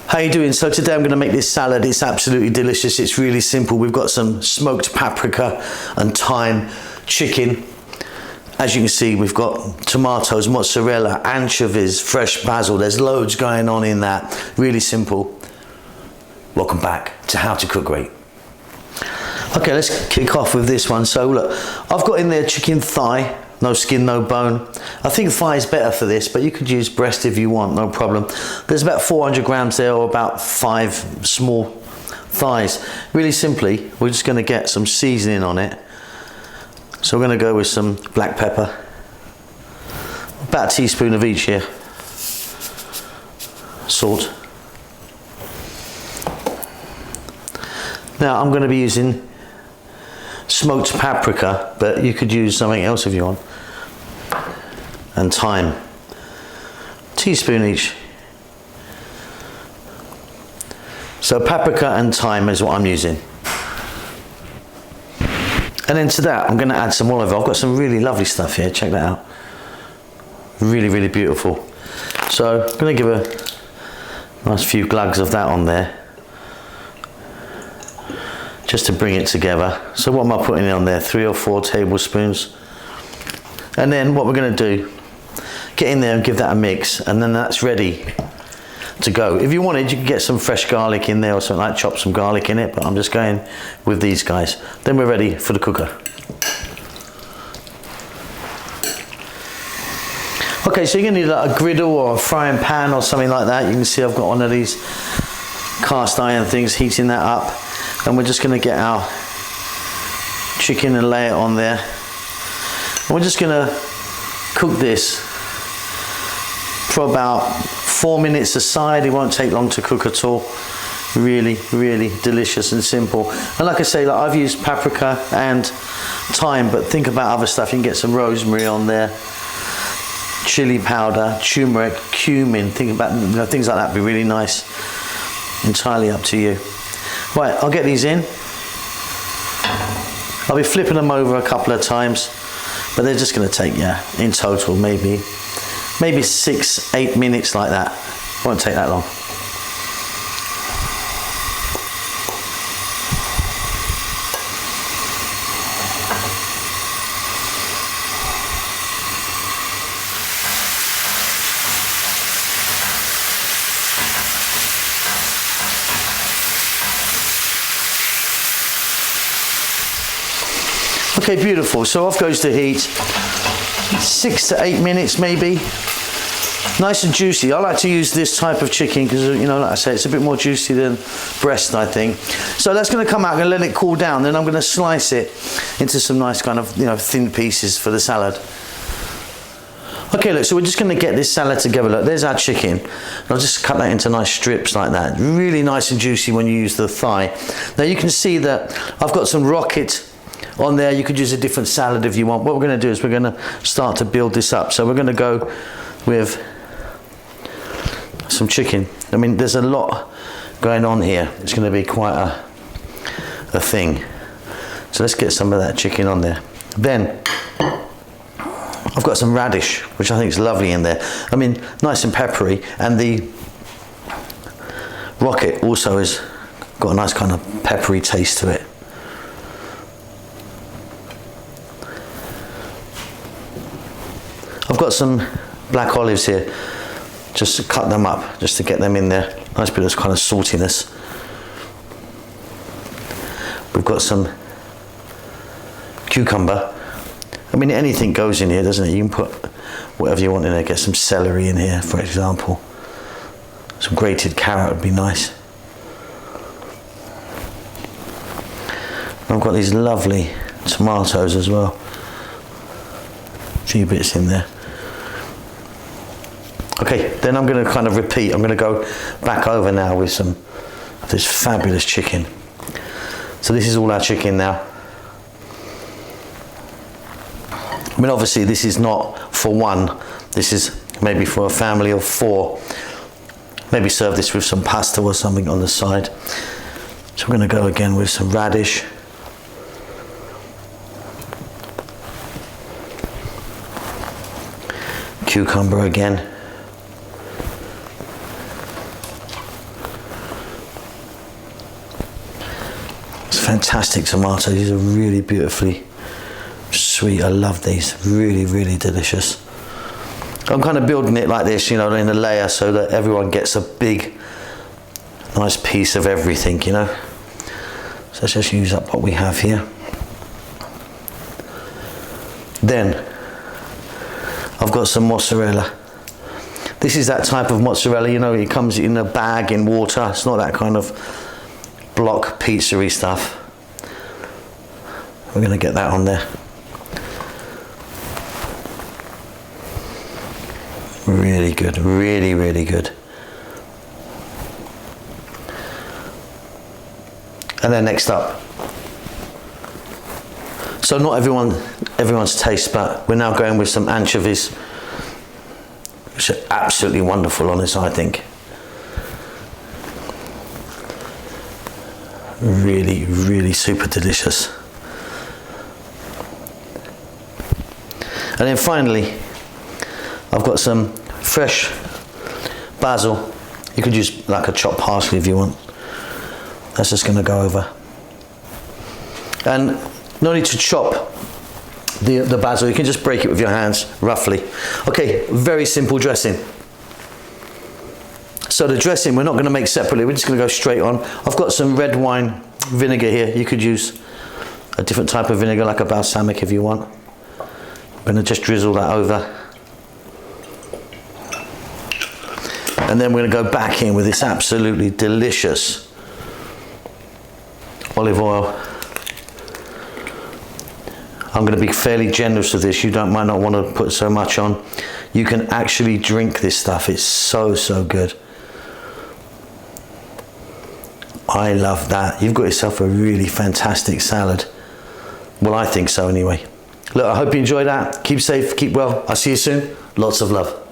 How you doing? So today I'm going to make this salad. It's absolutely delicious. It's really simple. We've got some smoked paprika and thyme, chicken. As you can see, we've got tomatoes, mozzarella, anchovies, fresh basil. There's loads going on in that. Really simple. Welcome back to How to Cook Great. Okay, let's kick off with this one. So look, I've got in there chicken thigh. No skin, no bone. I think thigh is better for this, but you could use breast if you want, no problem. There's about 400 grams there, or about 5 small thighs. Really simply, we're just going to get some seasoning on it. So we're going to go with some black pepper. About a teaspoon of each here. Salt. Now I'm going to be using smoked paprika, but you could use something else if you want. And thyme, teaspoon each. So paprika and thyme is what I'm using. And then to that, I'm going to add some olive oil. I've got some really lovely stuff here. Check that out. Really, really beautiful. So I'm going to give a nice few glugs of that on there, just to bring it together. So what am I putting on there? 3 or 4 tablespoons. And then what we're going to do, get in there and give that a mix, and then that's ready to go. If you wanted, you could get some fresh garlic in there or something like, chop some garlic in it, but I'm just going with these guys. Then we're ready for the cooker. Okay, so you're going to need like a griddle or a frying pan or something like that. You can see I've got one of these cast iron things, heating that up. And we're just going to get our chicken and lay it on there. And we're just going to cook this for about 4 minutes aside. It won't take long to cook at all. Really, really delicious and simple. And like I say, like I've used paprika and thyme, but think about other stuff. You can get some rosemary on there, chili powder, turmeric, cumin. Think about, you know, things like that would be really nice. Entirely up to you. Right, I'll get these in. I'll be flipping them over a couple of times, but they're just going to take, yeah, in total, maybe 6-8 minutes like that. Won't take that long. Okay, beautiful. So off goes the heat. 6 to 8 minutes maybe. Nice and juicy. I like to use this type of chicken because, you know, like I say, it's a bit more juicy than breast, I think. So that's going to come out. I'm going to let it cool down. Then I'm going to slice it into some nice kind of, you know, thin pieces for the salad. Okay, look, so we're just going to get this salad together. Look, there's our chicken. I'll just cut that into nice strips like that. Really nice and juicy when you use the thigh. Now you can see that I've got some rocket on there. You could use a different salad if you want. What we're going to do is we're going to start to build this up. So we're going to go with some chicken. I mean, there's a lot going on here. It's going to be quite a thing. So let's get some of that chicken on there. Then I've got some radish, which I think is lovely in there. I mean, nice and peppery, and the rocket also has got a nice kind of peppery taste to it. I've got some black olives here, just to cut them up, just to get them in there. Nice bit of kind of saltiness. We've got some cucumber. I mean, anything goes in here, doesn't it? You can put whatever you want in there. Get some celery in here, for example. Some grated carrot would be nice. I've got these lovely tomatoes as well. A few bits in there. Okay, then I'm going to kind of repeat. I'm going to go back over now with some of this fabulous chicken. So this is all our chicken now. I mean, obviously this is not for one. This is maybe for a family of 4. Maybe serve this with some pasta or something on the side. So we're going to go again with some radish. Cucumber again. fantastic tomatoes. These are really beautifully sweet. I love these. Really, really delicious. I'm kind of building it like this, you know, in a layer so that everyone gets a big, nice piece of everything, you know. So let's just use up what we have here. Then I've got some mozzarella. This is that type of mozzarella, you know, it comes in a bag in water. It's not that kind of block pizzery stuff. We're going to get that on there. Really good, really, really good. And then next up, so not everyone's taste, but we're now going with some anchovies, which are absolutely wonderful on this, I think. Really, really super delicious. And then finally, I've got some fresh basil. You could use like a chopped parsley if you want. That's just going to go over. And no need to chop the basil. You can just break it with your hands, roughly. Okay, very simple dressing. So the dressing we're not going to make separately. We're just going to go straight on. I've got some red wine vinegar here. You could use a different type of vinegar, like a balsamic if you want. I'm going to just drizzle that over. And then we're going to go back in with this absolutely delicious olive oil. I'm going to be fairly generous with this. You might not want to put so much on. You can actually drink this stuff. It's so, so good. I love that. You've got yourself a really fantastic salad. Well, I think so anyway. Look, I hope you enjoyed that. Keep safe, keep well. I'll see you soon. Lots of love.